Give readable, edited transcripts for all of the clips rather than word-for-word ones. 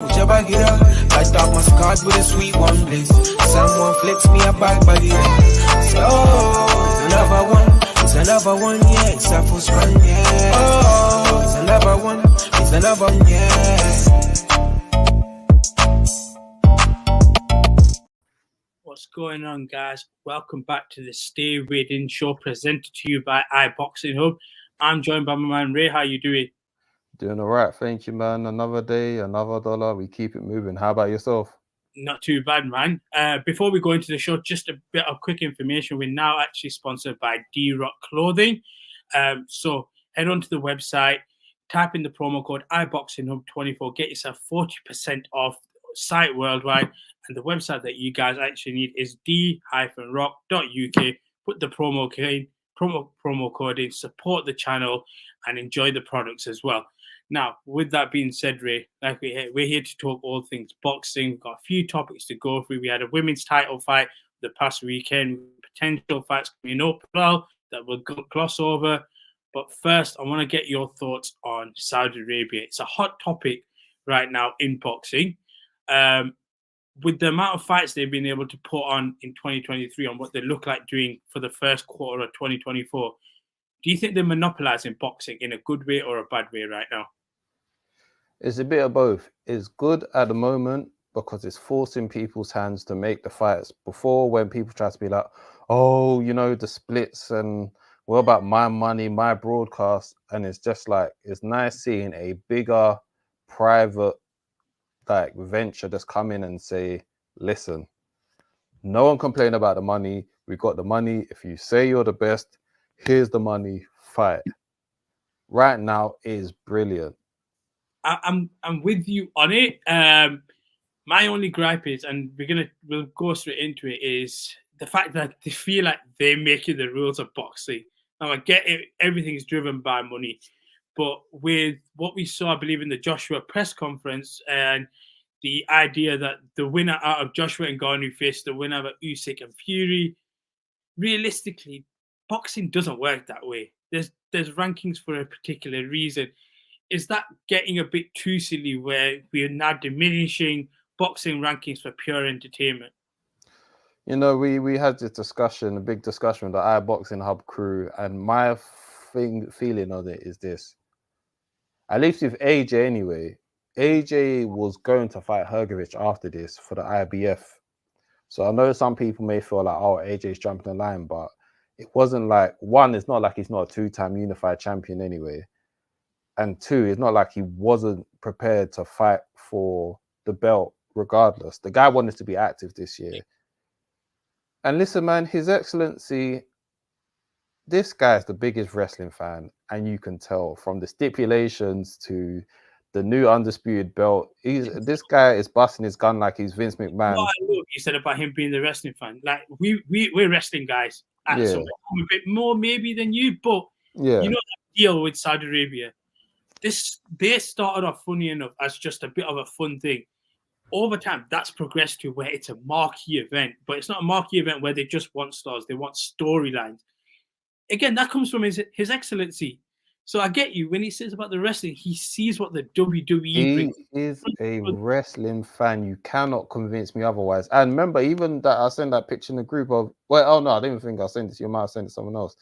Bag it up. I start my scars with a sweet one bliss. Someone flicks me a bag it up. Say, oh, it's another one. It's another one, yeah. It's a full span, yeah. Oh, it's another one. It's another one, yeah. What's going on, guys? Welcome back to the Stay Within show presented to you by iBoxingHub. I'm joined by my man Ray. How you doing? Doing all right, thank you, man. Another day, another dollar. We keep it moving. How about yourself? Not too bad, man. Before we go into the show, just a bit of quick information. We're now actually sponsored by D-Rock Clothing. So head on to the website, type in the promo code iBoxingHub24, get yourself 40% off site worldwide. And the website that you guys actually need is d-rock.uk. Put the promo code in, support the channel, and enjoy the products as well. Now, with that being said, Ray, like we're here to talk all things boxing. We've got a few topics to go through. We had a women's title fight the past weekend, potential fights coming up well that we'll gloss over. But first, I want to get your thoughts on Saudi Arabia. It's a hot topic right now in boxing. With the amount of fights they've been able to put on in 2023 and what they look like doing for the first quarter of 2024, do you think they're monopolizing boxing in a good way or a bad way right now? It's a bit of both. It's good at the moment because it's forcing people's hands to make the fights. Before, when people try to be like, oh, you know, the splits and what about my money, my broadcast? And it's just like, it's nice seeing a bigger private like venture just come in and say, listen, no one complain about the money. We got the money. If you say you're the best, here's the money, fight. Right now is brilliant. I'm with you on it. My only gripe is, and we'll go straight into it, is the fact that they feel like they're making the rules of boxing. Now I get it, everything's driven by money, but with what we saw, I believe, in the Joshua press conference and the idea that the winner out of Joshua and Ngannou faced the winner of Usyk and Fury, realistically, boxing doesn't work that way. There's rankings for a particular reason. Is that getting a bit too silly where we are now diminishing boxing rankings for pure entertainment? You know, we had this discussion, a big discussion with the iBoxingHub crew, and my feeling of it is this. At least with AJ anyway, AJ was going to fight Hrgovic after this for the IBF. So I know some people may feel like, oh, AJ's jumping the line, but it wasn't like, one, it's not like he's not a two-time unified champion anyway. And two, it's not like he wasn't prepared to fight for the belt regardless. The guy wanted to be active this year. And listen, man, His Excellency, this guy's the biggest wrestling fan. And you can tell from the stipulations to the new undisputed belt. This guy is busting his gun like he's Vince McMahon. What I love you said about him being the wrestling fan. Like, we're wrestling guys. I'm a bit more maybe than you, but you know that deal with Saudi Arabia. They started off, funny enough, as just a bit of a fun thing. Over time, that's progressed to where it's a marquee event, but it's not a marquee event where they just want stars; they want storylines. Again, that comes from His Excellency. So I get you when he says about the wrestling. He sees what the WWE brings. He is a wrestling fan. You cannot convince me otherwise. And remember, even that I sent that picture in the group of. Well, oh no, I didn't think I sent it to you. I might have sent it to someone else.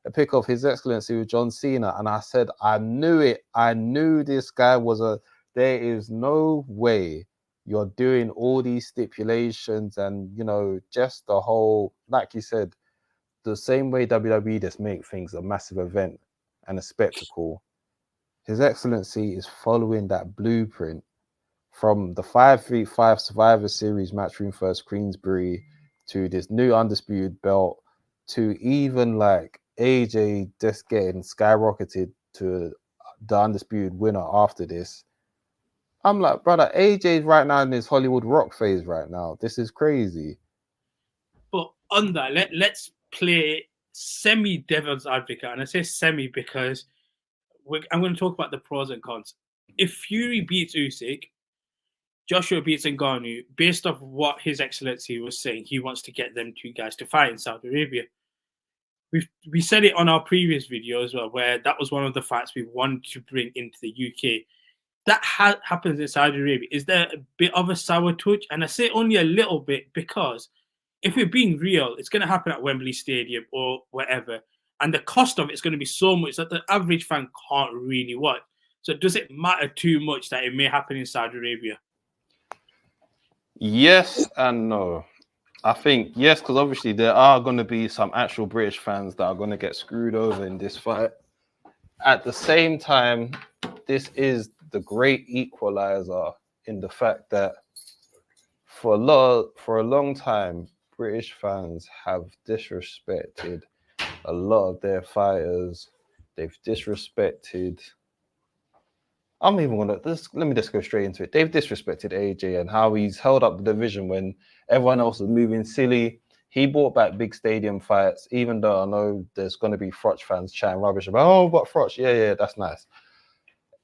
A pic of His Excellency with John Cena, and I said, I knew it. I knew this guy was there is no way you're doing all these stipulations and, you know, just the whole, like you said, the same way WWE just make things a massive event and a spectacle. His Excellency is following that blueprint from the 5v5 Survivor Series Matchroom First Queensbury to this new undisputed belt to even like AJ just getting skyrocketed to the undisputed winner after this. I'm like, brother, AJ's right now in his Hollywood Rock phase right now. This is crazy. But on that, let's play semi-devil's advocate. And I say semi because I'm going to talk about the pros and cons. If Fury beats Usyk, Joshua beats Ngannou, based off what His Excellency was saying, he wants to get them two guys to fight in Saudi Arabia. We said it on our previous video as well, where that was one of the fights we wanted to bring into the UK. that happens in Saudi Arabia, is there a bit of a sour touch? And I say only a little bit because if we're being real, it's going to happen at Wembley Stadium or wherever. And the cost of it's going to be so much that the average fan can't really watch. So does it matter too much that it may happen in Saudi Arabia? Yes and no. I think yes, because obviously there are going to be some actual British fans that are going to get screwed over in this fight. At the same time, this is the great equalizer in the fact that for a long time, British fans have disrespected a lot of their fighters. They've disrespected. I'm even gonna let me just go straight into it. They've disrespected AJ and how he's held up the division when everyone else was moving silly. He brought back big stadium fights, even though I know there's gonna be Froch fans chatting rubbish about, oh, but Froch, yeah, that's nice.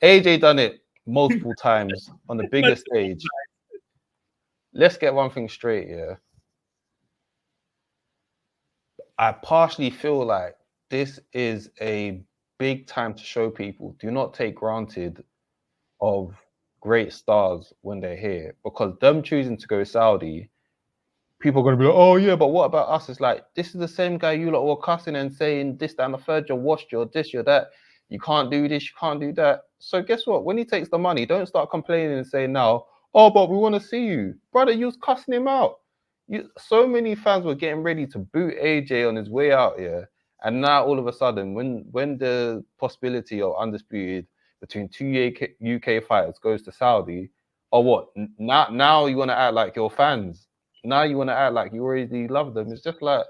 AJ done it multiple times on the biggest stage. Let's get one thing straight, yeah. I partially feel like this is a big time to show people do not take granted of great stars when they're here, because them choosing to go Saudi, people are going to be like, oh yeah, but what about us? It's like, this is the same guy you lot were cussing and saying this, that, and the third, you're washed, you're this, you're that, you can't do this, you can't do that. So guess what? When he takes the money, don't start complaining and saying now, oh, but we want to see you. Brother, you was cussing him out. So many fans were getting ready to boot AJ on his way out here. And now all of a sudden, when the possibility of undisputed between two UK fighters goes to Saudi, or what? Now you want to act like your fans. Now you want to act like you already love them. It's just like,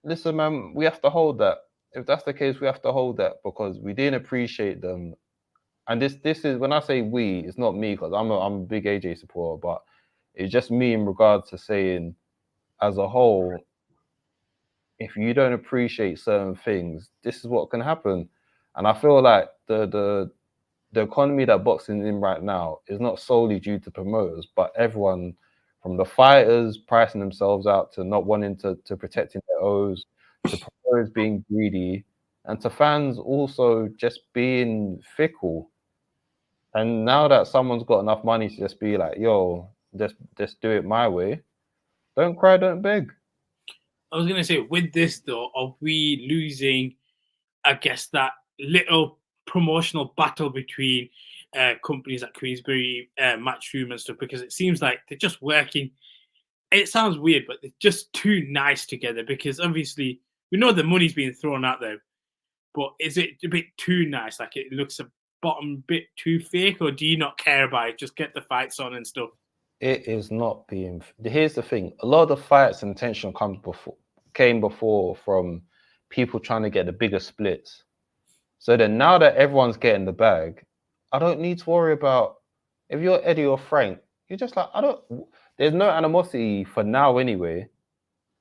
listen, man, we have to hold that. If that's the case, we have to hold that because we didn't appreciate them. And this is, when I say we, it's not me because I'm a big AJ supporter, but it's just me in regards to saying, as a whole, if you don't appreciate certain things, this is what can happen. And I feel like the economy that boxing is in right now is not solely due to promoters, but everyone from the fighters pricing themselves out to not wanting to protecting their O's, to promoters being greedy, and to fans also just being fickle. And now that someone's got enough money to just be like, yo, just do it my way, don't cry, don't beg. I was going to say, with this though, are we losing, I guess, that little promotional battle between companies like Queensberry, Matchroom and stuff, because it seems like they're just working. It sounds weird, but they're just too nice together because obviously we know the money's being thrown out there, but is it a bit too nice? Like it looks a bottom bit too fake, or do you not care about it? Just get the fights on and stuff. It is not being. Here's the thing: a lot of the fights and tension came before from people trying to get the bigger splits. So then now that everyone's getting the bag, I don't need to worry about if you're Eddie or Frank. You're just like, there's no animosity for now anyway.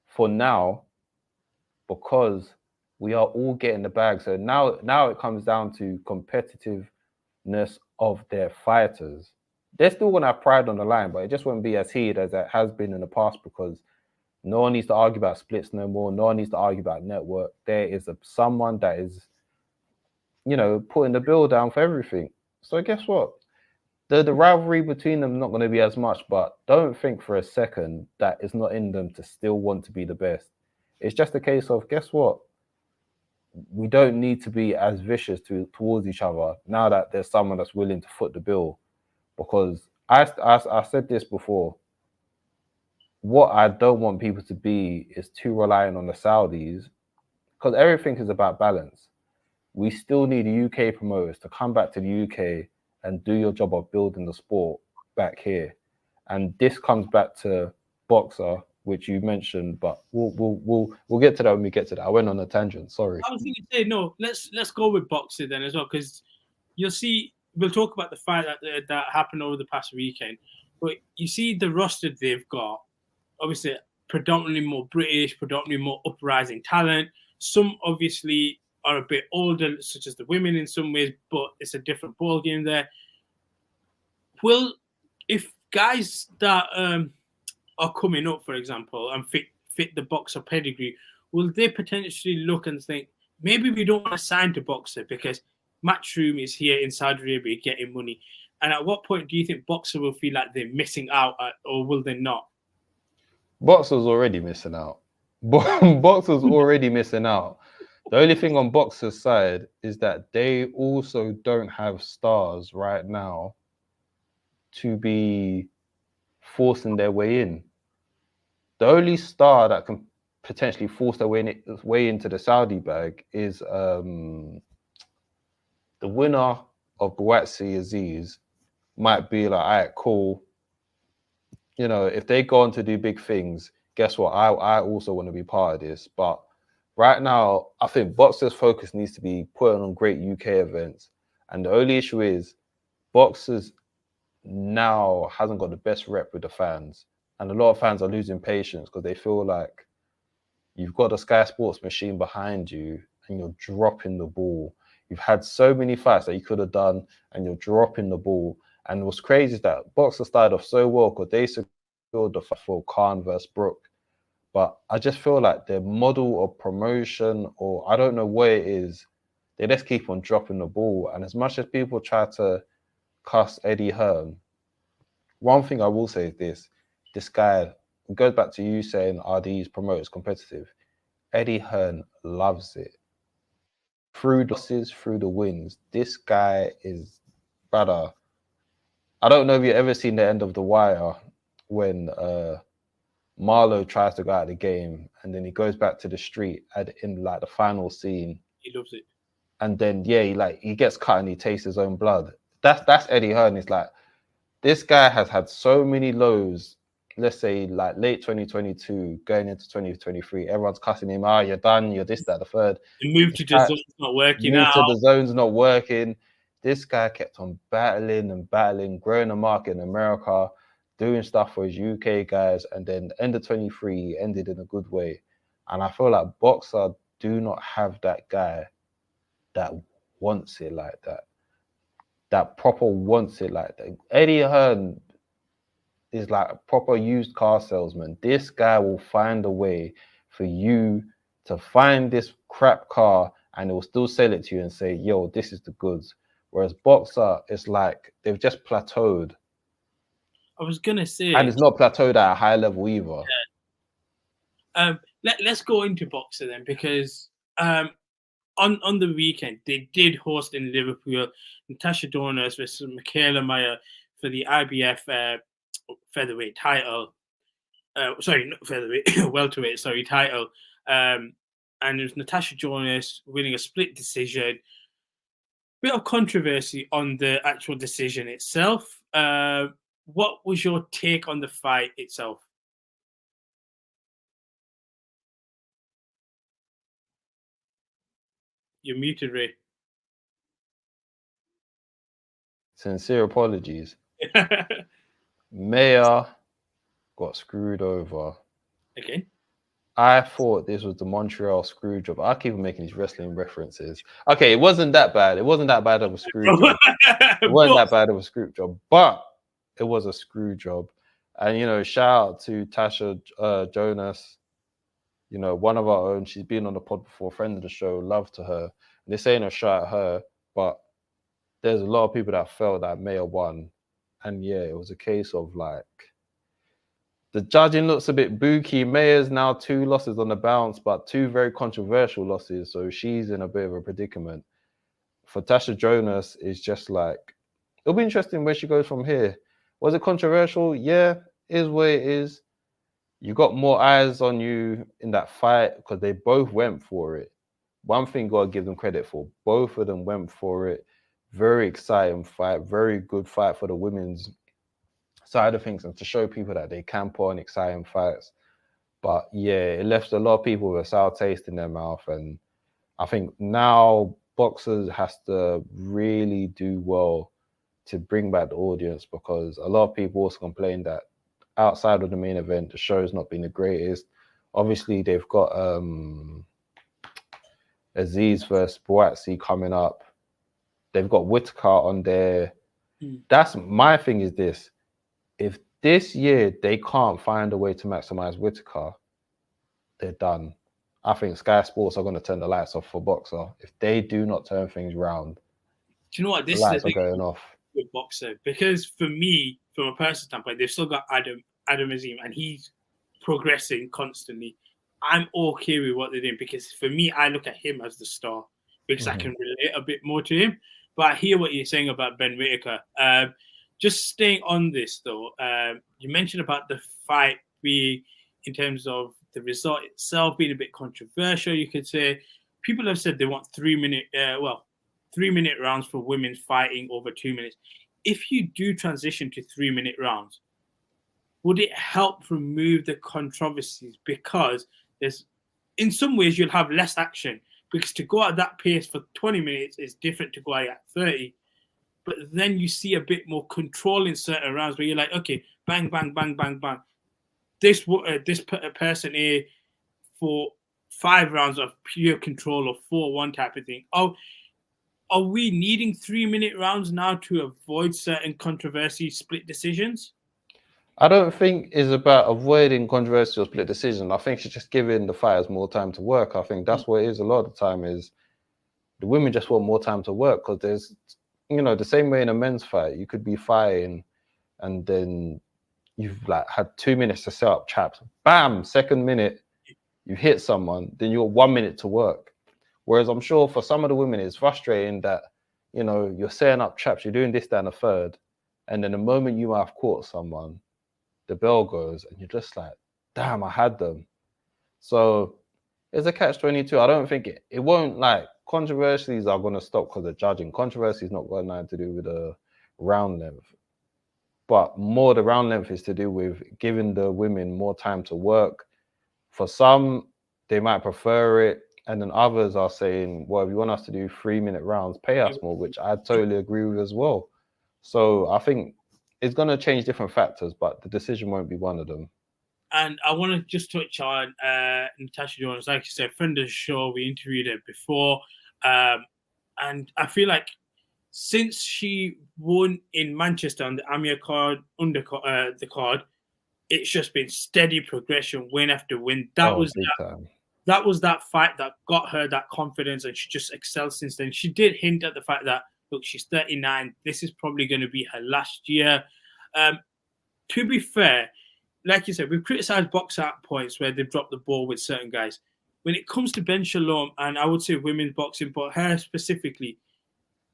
For now, because we are all getting the bag. So now it comes down to competitiveness of their fighters. They're still going to have pride on the line, but it just won't be as heated as it has been in the past because no one needs to argue about splits no more. No one needs to argue about network. There is someone that is, putting the bill down for everything. So guess what? The rivalry between them is not going to be as much, but don't think for a second that it's not in them to still want to be the best. It's just a case of, guess what? We don't need to be as vicious towards each other now that there's someone that's willing to foot the bill. Because I said this before, what I don't want people to be is too reliant on the Saudis, because everything is about balance. We still need the UK promoters to come back to the UK and do your job of building the sport back here. And this comes back to Boxer, which you mentioned, but we'll get to that when we get to that. I went on a tangent, sorry. I was going to say, no, let's go with Boxer then as well, because you'll see, we'll talk about the fight that happened over the past weekend, but you see the roster they've got, obviously predominantly more British, predominantly more uprising talent. Some obviously are a bit older, such as the women in some ways, but it's a different ball game there. If guys that are coming up, for example, and fit the Boxer pedigree, will they potentially look and think, maybe we don't want to sign to Boxer because Matchroom is here in Saudi Arabia getting money. And at what point do you think Boxer will feel like they're missing out, or will they not? Boxer's already missing out. Boxer's already missing out. The only thing on Boxer's side is that they also don't have stars right now to be forcing their way in. The only star that can potentially force their way into the Saudi bag is the winner of Buatsi Aziz. Might be like, all right, cool. You know, if they go on to do big things, guess what? I also want to be part of this. But right now, I think Boxer's focus needs to be put on great UK events. And the only issue is Boxers now hasn't got the best rep with the fans. And a lot of fans are losing patience because they feel like you've got the Sky Sports machine behind you and you're dropping the ball. You've had so many fights that you could have done and you're dropping the ball. And what's crazy is that Boxer started off so well because they secured the fight for Khan versus Brook. But I just feel like their model of promotion, or I don't know what it is, they just keep on dropping the ball. And as much as people try to cuss Eddie Hearn, one thing I will say is this guy, it goes back to you saying, are these promoters competitive? Eddie Hearn loves it. Through the losses, through the wins, this guy is, brother, I don't know if you've ever seen the end of The Wire when Marlo tries to go out of the game and then he goes back to the street in like the final scene. He loves it. And then, yeah, he gets cut and he tastes his own blood. That's Eddie Hearn. It's like, this guy has had so many lows, let's say like late 2022, going into 2023. Everyone's cussing him, you're done, you're this, that, the third. The move to the zone's not working out. The zone's not working. This guy kept on battling, growing the market in America, doing stuff for his UK guys, and then end of 23, he ended in a good way. And I feel like Boxer do not have that guy that wants it like that. That proper wants it like that. Eddie Hearn is like a proper used car salesman. This guy will find a way for you to find this crap car and it will still sell it to you and say, yo, this is the goods. Whereas Boxer, it's like they've just plateaued. I was going to say... And it's not plateaued at a high level either. Yeah. Let's go into Boxer then, because on the weekend, they did host in Liverpool Tasha Donas versus Michaela Meyer for the IBF featherweight title. Sorry, not featherweight, welterweight, sorry, title. And it was Natasha Jonas winning a split decision. Bit of controversy on the actual decision itself. What was your take on the fight itself? You're muted, Ray. Sincere apologies. Mayer got screwed over. Okay. I thought this was the Montreal screw job. I keep making these wrestling references. Okay, it wasn't that bad. It wasn't that bad of a screw job. It wasn't that bad of a screw job, but it was a screw job. And, you know, shout out to Tasha Jonas, you know, one of our own. She's been on the pod before, friend of the show, love to her. And this ain't a shot at her, but there's a lot of people that felt that Mayer won. And yeah, it was a case of like, the judging looks a bit booky. Mayer's now 2 losses on the bounce, but 2 very controversial losses. So she's in a bit of a predicament. For Tasha Jonas, it's just like, it'll be interesting where she goes from here. Was it controversial? Yeah, is what it is. You got more eyes on you in that fight because they both went for it. One thing you got to give them credit for, both of them went for it. Very exciting fight, very good fight for the women's side of things and to show people that they can put on exciting fights. But yeah, it left a lot of people with a sour taste in their mouth. And I think now boxers has to really do well to bring back the audience, because a lot of people also complain that outside of the main event, the show's not been the greatest. Obviously, they've got Aziz versus Buatsi coming up. They've got Whittaker on there. That's my thing is this. If this year they can't find a way to maximize Whittaker, they're done. I think Sky Sports are going to turn the lights off for Boxer. If they do not turn things round, Do you know what? The This is the lights are thing going off. with Boxer, because for me, from a personal standpoint, they've still got Adam Azim, and he's progressing constantly. I'm okay with what they're doing, because for me, I look at him as the star because I can relate a bit more to him. But I hear what you're saying about Ben Whitaker. Just staying on this though, you mentioned about the fight being, in terms of the result itself, being a bit controversial. You could say people have said they want 3-minute, 3-minute rounds for women fighting over 2 minutes. If you do transition to 3-minute rounds, would it help remove the controversies? Because there's, in some ways, you'll have less action, because to go at that pace for 20 minutes is different to go at 30. But then you see a bit more control in certain rounds where you're like, okay, bang, bang, bang, bang, bang. This person here for 5 rounds of pure control or 4-1 type of thing. Oh, are we needing 3-minute rounds now to avoid certain controversy split decisions? I don't think it's about avoiding controversial split decision. I think it's just giving the fighters more time to work. I think that's what it is a lot of the time, is the women just want more time to work, because there's, the same way in a men's fight, you could be fighting and then you've like had 2 minutes to set up chaps. Bam, second minute, you hit someone, then you're 1 minute to work. Whereas I'm sure for some of the women, it's frustrating that, you're setting up traps, you're doing this, that, and a third. And then the moment you might have caught someone, the bell goes and you're just like, damn, I had them. So it's a catch-22. I don't think it won't, like, controversies are going to stop because of judging. Controversy is not got nothing to do with the round length. But more the round length is to do with giving the women more time to work. For some, they might prefer it. And then others are saying, well, if you want us to do 3-minute rounds, pay us more, which I totally agree with as well. So I think it's going to change different factors, but the decision won't be one of them. And I want to just touch on Tasha Jones. Like you said, friend of the show, we interviewed her before. And I feel like since she won in Manchester on the Amir card, the card, it's just been steady progression, win after win. That was that fight that got her that confidence, and she just excelled since then. She did hint at the fact that, look, she's 39. This is probably going to be her last year. To be fair, like you said, we've criticized boxers at points where they've dropped the ball with certain guys. When it comes to Ben Shalom, and I would say women's boxing, but her specifically,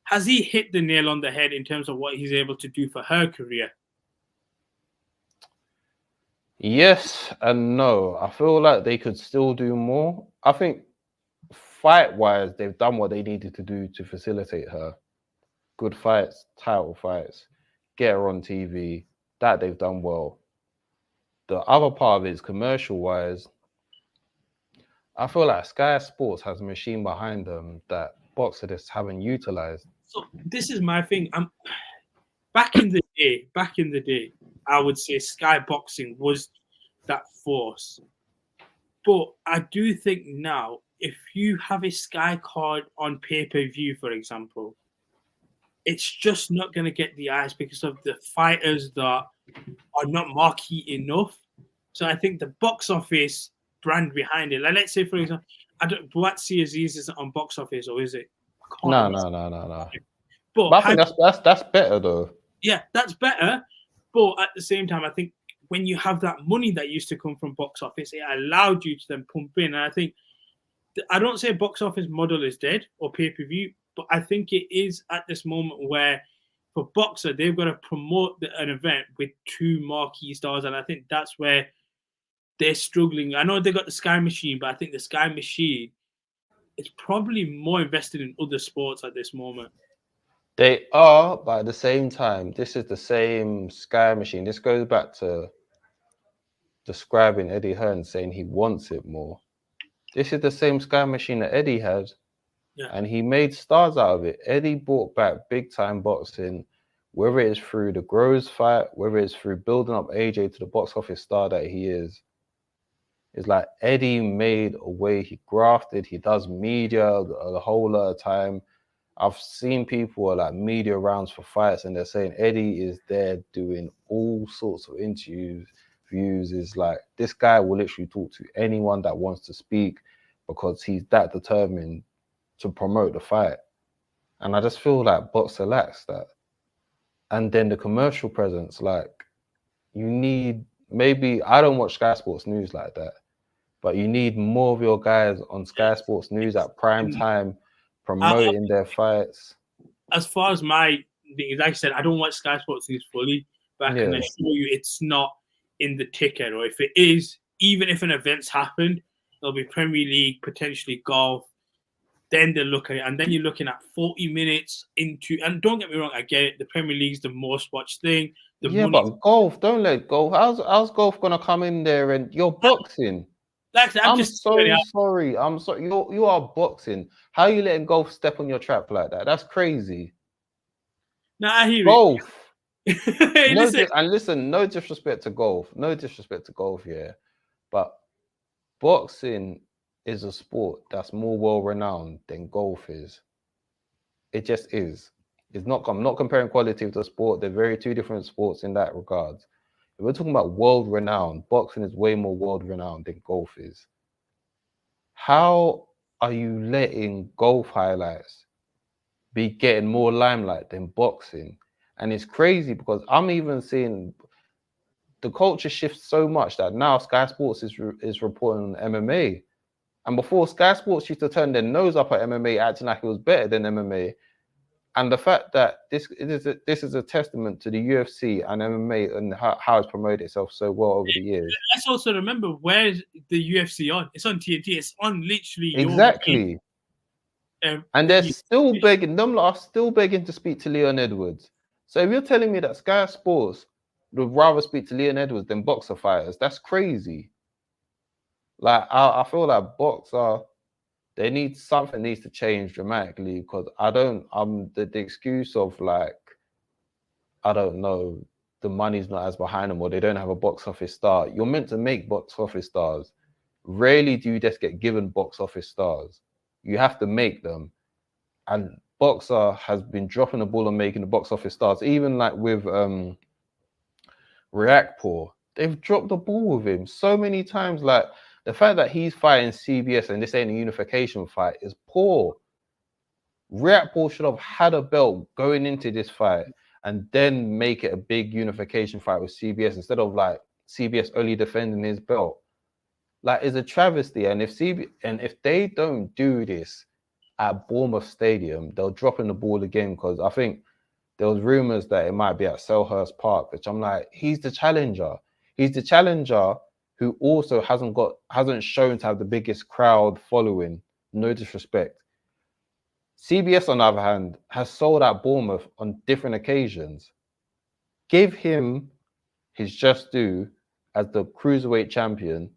has he hit the nail on the head in terms of what he's able to do for her career? Yes and no. I feel like they could still do more. I think fight-wise, they've done what they needed to do to facilitate her. Good fights, title fights, get her on TV. That they've done well. The other part of it is commercial-wise. I feel like Sky Sports has a machine behind them that boxers just haven't utilized. So this is my thing. Back in the day, I would say Sky Boxing was that force. But I do think now, if you have a Sky card on pay-per-view, for example, it's just not going to get the eyes because of the fighters that are not marquee enough. So I think the box office brand behind it, like let's say, for example, Buatsi Aziz isn't on box office, or is it? No. But I think that's better though. Yeah, that's better. But at the same time, I think when you have that money that used to come from box office, it allowed you to then pump in. And I think, I don't say box office model is dead or pay-per-view, but I think it is at this moment where for boxer, they've got to promote an event with 2 marquee stars. And I think that's where they're struggling. I know they got the Sky Machine, but I think the Sky Machine is probably more invested in other sports at this moment. They are, but at the same time, this is the same Sky Machine. This goes back to describing Eddie Hearn saying he wants it more. This is the same Sky Machine that Eddie had, and he made stars out of it. Eddie brought back big-time boxing, whether it's through the Groves fight, whether it's through building up AJ to the box office star that he is. It's like Eddie made a way. He grafted. He does media the whole lot of time. I've seen people like media rounds for fights, and they're saying Eddie is there doing all sorts of interviews. Is like, this guy will literally talk to anyone that wants to speak because he's that determined to promote the fight. And I just feel like boxer lacks that. And then the commercial presence, like you need, maybe I don't watch Sky Sports News like that, but you need more of your guys on Sky Sports News at prime time promoting their fights. As far as my thing, like I said, I don't watch Sky Sports News fully, but I can assure you it's not in the ticket. Or if it is, even if an event's happened, there'll be Premier League, potentially golf. Then they'll look at it, and then you're looking at 40 minutes into. And don't get me wrong, I get it. The Premier League's the most watched thing. But golf, don't let golf. How's golf gonna come in there and you're boxing? Like I'm so sorry. I'm sorry. You are boxing. How are you letting golf step on your trap like that? That's crazy. No, I hear golf. It. And listen, no disrespect to golf. No disrespect to golf, yeah. But boxing is a sport that's more well-renowned than golf is. It just is. I'm not comparing quality of the sport. They're very two different sports in that regard. If we're talking about world-renowned, boxing is way more world-renowned than golf is. How are you letting golf highlights be getting more limelight than boxing? And it's crazy because I'm even seeing the culture shifts so much that now Sky Sports is reporting on MMA. And before, Sky Sports used to turn their nose up at MMA, acting like it was better than MMA. And the fact that this is a testament to the UFC and MMA and how it's promoted itself so well over the years. Let's also remember, where's the UFC on? It's on TNT. It's on literally exactly. And they're still begging. Them lot are still begging to speak to Leon Edwards. So if you're telling me that Sky Sports would rather speak to Leon Edwards than boxer fighters, that's crazy. Like I feel like boxer, something needs to change dramatically because the excuse of like, I don't know, the money's not as behind them or they don't have a box office star. You're meant to make box office stars. Rarely do you just get given box office stars. You have to make them. And boxer has been dropping the ball on making the box office stars. Even like with Reactpour, they've dropped the ball with him so many times. Like the fact that he's fighting CBS and this ain't a unification fight is poor. Reactpour should have had a belt going into this fight and then make it a big unification fight with CBS instead of like CBS only defending his belt. Like it's a travesty. And if they don't do this at Bournemouth Stadium, they'll drop in the ball again because I think there was rumors that it might be at Selhurst Park, which I'm like, he's the challenger. He's the challenger who also hasn't shown to have the biggest crowd following. No disrespect. CBS, on the other hand, has sold out Bournemouth on different occasions. Give him his just due as the cruiserweight champion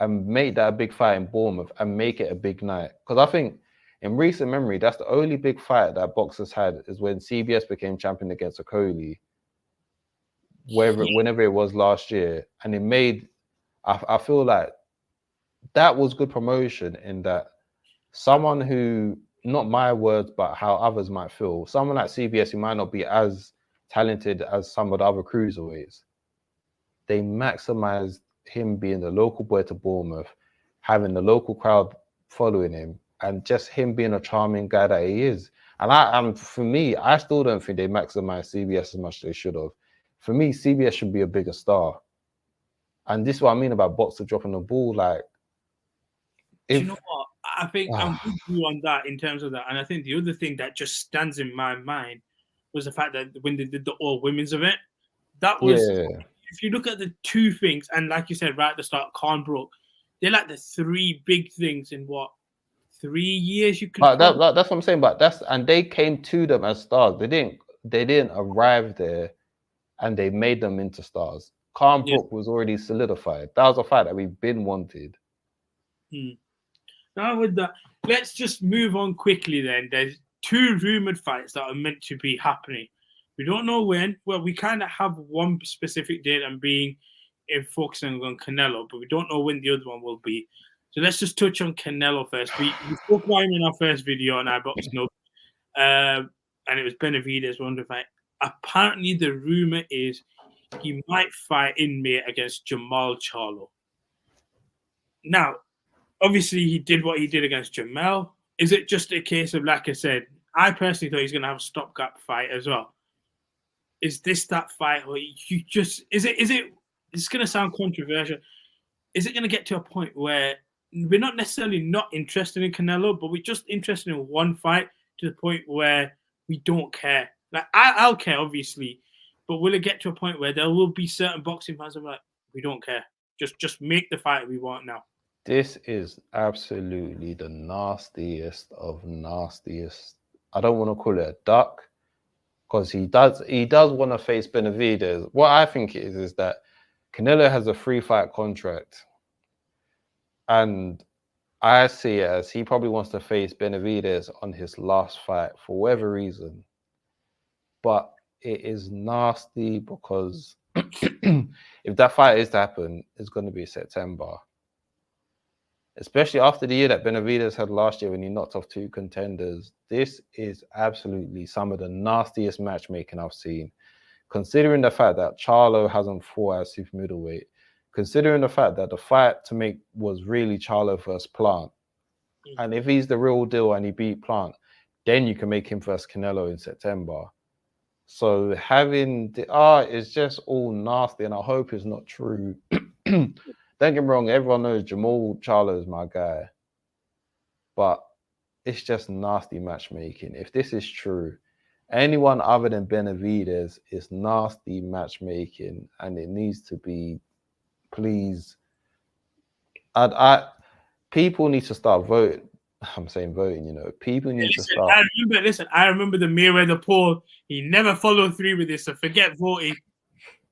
and make that a big fight in Bournemouth and make it a big night. Because I think in recent memory, that's the only big fight that boxers had is when CBS became champion against Okoli, whenever it was last year. And it made, I feel like that was good promotion in that someone who, not my words, but how others might feel, someone like CBS who might not be as talented as some of the other cruiserweights, they maximized him being the local boy to Bournemouth, having the local crowd following him, and just him being a charming guy that he is. And for me, I still don't think they maximized CBS as much as they should have. For me, CBS should be a bigger star. And this is what I mean about boxer dropping the ball. Like, do you know what? I think I'm with you on that in terms of that. And I think the other thing that just stands in my mind was the fact that when they did the all-women's event, that was, if you look at the two things, and like you said right at the start, Cornbrook, they're like the three big things in what, 3 years you could. That's what I'm saying. But and they came to them as stars. They didn't arrive there, and they made them into stars. Cornbrook was already solidified. That was a fight that we've been wanted. Now with that, let's just move on quickly. Then there's two rumored fights that are meant to be happening. We don't know when. Well, we kind of have one specific date and being focusing on Canelo, but we don't know when the other one will be. So let's just touch on Canelo first. We spoke about him in our first video on iBoxingHub, and it was Benavidez Wonder fight. Apparently, the rumor is he might fight in May against Jamal Charlo. Now, obviously, he did what he did against Jamal. Is it just a case of, like I said, I personally thought he's going to have a stopgap fight as well. Is this that fight where you just is it? It's going to sound controversial. Is it going to get to a point where we're not necessarily not interested in Canelo, but we're just interested in one fight to the point where we don't care? Like I'll care obviously, but will it get to a point where there will be certain boxing fans that are like, we don't care, just make the fight we want now? This is absolutely the nastiest of nastiest. I don't want to call it a duck because he does want to face Benavidez. What I think it is that Canelo has a 3-fight contract, and I see it as he probably wants to face Benavidez on his last fight for whatever reason. But it is nasty because if that fight is to happen, it's going to be September. Especially after the year that Benavidez had last year when he knocked off 2 contenders. This is absolutely some of the nastiest matchmaking I've seen. Considering the fact that Charlo hasn't fought at super middleweight, considering the fact that the fight to make was really Charlo versus Plant, and if he's the real deal and he beat Plant, then you can make him versus Canelo in September. So having it's just all nasty, and I hope it's not true. Don't get me wrong, everyone knows Jamal Charlo is my guy, but it's just nasty matchmaking. If this is true, anyone other than Benavidez is nasty matchmaking, and it needs to be, please. People need to start voting. I'm saying voting, people need to start. I remember the Mayweather poll. He never followed through with this, so forget voting.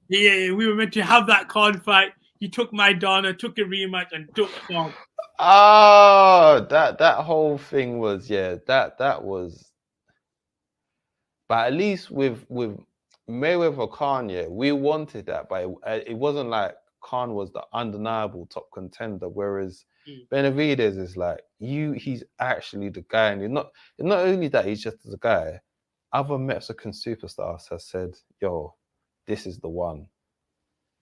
Yeah, we were meant to have that card fight. He took Maidana, took a rematch, and ducked Khan. Oh, that whole thing was, that was. But at least with Mayweather Khan, we wanted that, but it wasn't like Khan was the undeniable top contender, whereas Benavidez is like, he's actually the guy. And not only that, he's just the guy. Other Mexican superstars have said, yo, this is the one.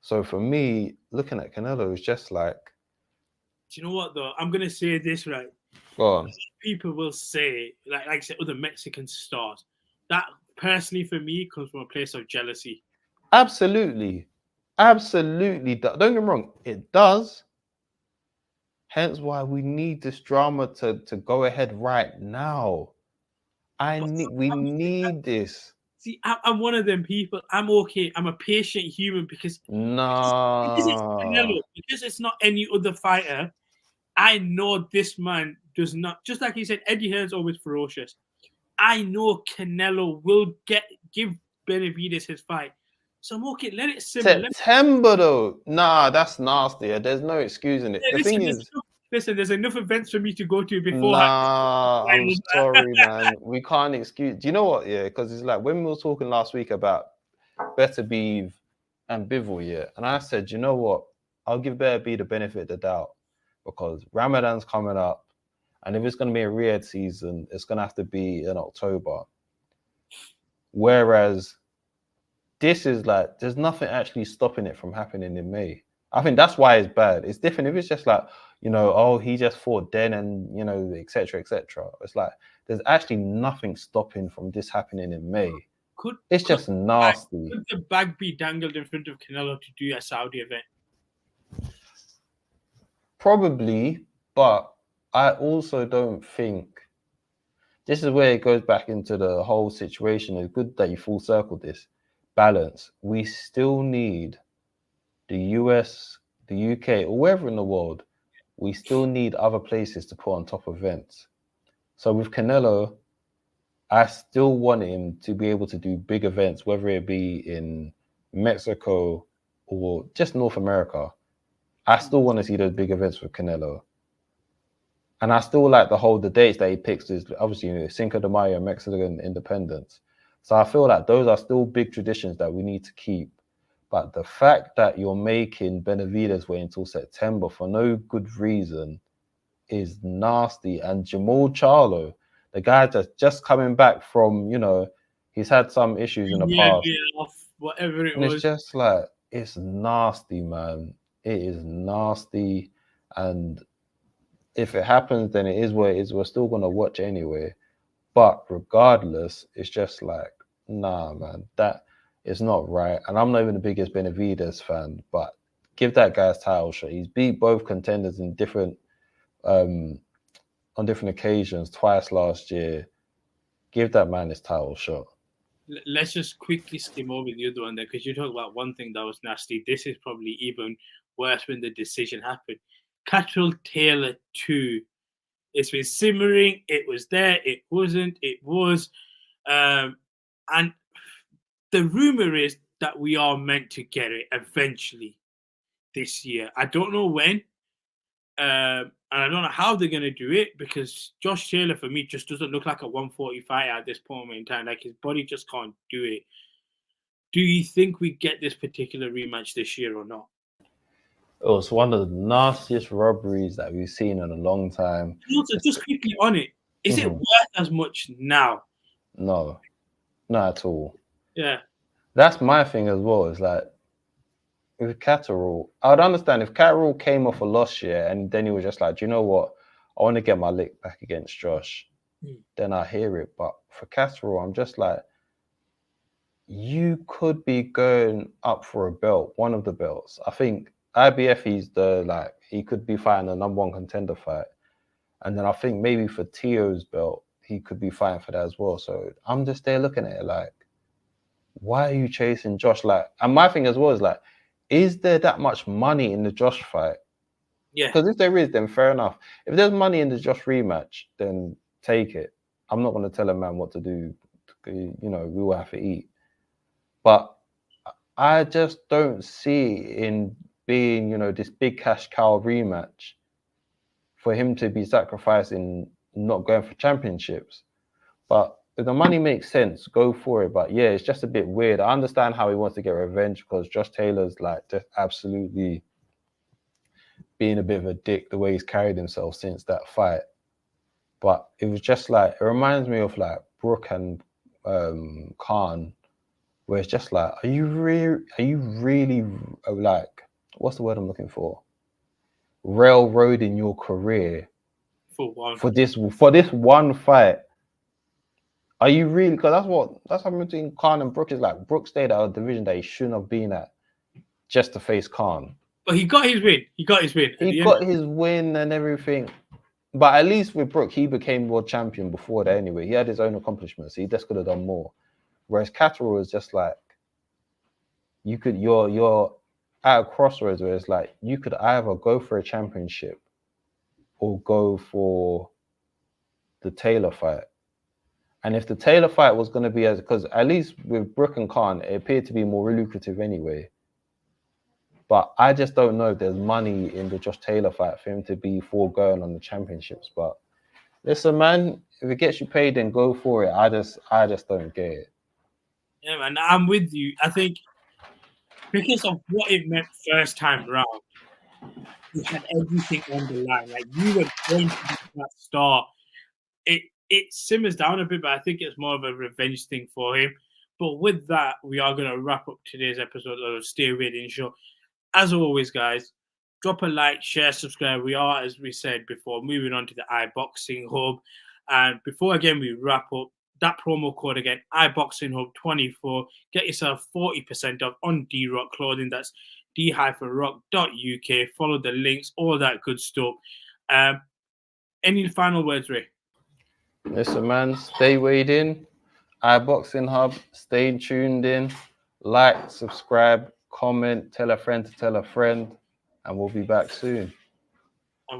So for me, looking at Canelo is just like... Do you know what, though? I'm going to say this, right? Go on. People will say, like I said, other Mexican stars. That, personally, for me, comes from a place of jealousy. Absolutely. Absolutely. Don't get me wrong. It does. Hence why we need this drama to go ahead right now. We need this. See, I'm one of them people. I'm okay. I'm a patient human because because it's Canelo, because it's not any other fighter. I know this man does not. Just like he said, Eddie Hearn's always ferocious. I know Canelo will give Benavidez his fight. So I'm okay. Let it simmer. September though. Nah, that's nasty. There's no excusing it. The thing is, listen, there's enough events for me to go to before. Nah, I'm sorry, man. We can't excuse. Do you know what? Yeah, because it's like when we were talking last week about Better Beef and Bivol, and I said, you know what? I'll give Better Beef the benefit of the doubt because Ramadan's coming up, and if it's going to be a Riyadh season, it's going to have to be in October. Whereas this is like, there's nothing actually stopping it from happening in May. I think that's why it's bad. It's different if it's just like, he just fought then and, et cetera, et cetera. It's like, there's actually nothing stopping from this happening in May. It's just nasty. Could the bag be dangled in front of Canelo to do a Saudi event? Probably, but I also don't think, this is where it goes back into the whole situation. It's good that you full circle this. Balance. We still need the US, the UK, or wherever in the world, we still need other places to put on top events. So with Canelo, I still want him to be able to do big events, whether it be in Mexico or just North America. I still want to see those big events with Canelo. And I still like the dates that he picks is obviously Cinco de Mayo, Mexican independence. So I feel like those are still big traditions that we need to keep. But the fact that you're making Benavidez wait until September for no good reason is nasty. And Jamal Charlo, the guy that's just coming back from, he's had some issues in the past. Whatever it and was. It's just like, it's nasty, man. It is nasty. And if it happens, then it is what it is. We're still going to watch anyway. But regardless, it's just like, nah, man, that is not right. And I'm not even the biggest Benavidez fan, but give that guy his title shot. He's beat both contenders in different on different occasions, twice last year. Give that man his title shot. Let's just quickly skim over the other one there, because you talk about one thing that was nasty. This is probably even worse when the decision happened. Catteral Taylor 2. It's been simmering. It was there. It wasn't. It was. And the rumor is that we are meant to get it eventually this year. I don't know when. And I don't know how they're going to do it, because Josh Taylor, for me, just doesn't look like a 145 at this point in time. Like, his body just can't do it. Do you think we get this particular rematch this year or not? It was one of the nastiest robberies that we've seen in a long time. Also, just quickly on it, is it worth as much now? No, not at all. Yeah. That's my thing as well. It's like, with Catteral, I would understand if Catteral came off a loss year and then he was just like, do you know what? I want to get my lick back against Josh. Then I hear it. But for Catteral, I'm just like, you could be going up for a belt, one of the belts. I think IBF, he could be fighting a #1 contender fight. And then I think maybe for Tio's belt, he could be fighting for that as well. So I'm just there looking at it like, why are you chasing Josh? Like, and my thing as well is like, is there that much money in the Josh fight? Yeah. Because if there is, then fair enough. If there's money in the Josh rematch, then take it. I'm not going to tell a man what to do. You know, we will have to eat. But I just don't see in being, you know, this big cash cow rematch for him to be sacrificing not going for championships. But if the money makes sense, go for it. But yeah, it's just a bit weird. I understand how he wants to get revenge, because Josh Taylor's like just absolutely being a bit of a dick the way he's carried himself since that fight. But it was just like, it reminds me of like Brooke and Khan, where it's just like, are you really like, what's the word I'm looking for? Railroading your career for this one fight. Are you really? Because that's what between Khan and Brooke is like. Brooke stayed at a division that he shouldn't have been at just to face Khan. But he got his win. He got his win And everything. But at least with Brooke, he became world champion before that anyway. He had his own accomplishments. He just could have done more. Whereas Catteral was just like, you're at a crossroads where it's like, you could either go for a championship or go for the Taylor fight. And if the Taylor fight was going to be because at least with Brooke and Khan, it appeared to be more lucrative anyway. But I just don't know if there's money in the Josh Taylor fight for him to be foregoing on the championships. But listen, man, if it gets you paid, then go for it. I just don't get it. Yeah, man, I'm with you. I think because of what it meant first time round, you had everything on the line. Like, you were going to be that star. It simmers down a bit, but I think it's more of a revenge thing for him. But with that, we are going to wrap up today's episode of Stay Waiting Show. As always, guys, drop a like, share, subscribe. We are, as we said before, moving on to the iBoxingHub. And before, again, we wrap up, that promo code again, iBoxingHub24. Get yourself 40% off on D-Rock clothing. That's d-rock.uk. Follow the links, all that good stuff. Any final words, Ray? Listen, man, stay weighed in. iBoxingHub, stay tuned in. Like, subscribe, comment, tell a friend to tell a friend, and we'll be back soon.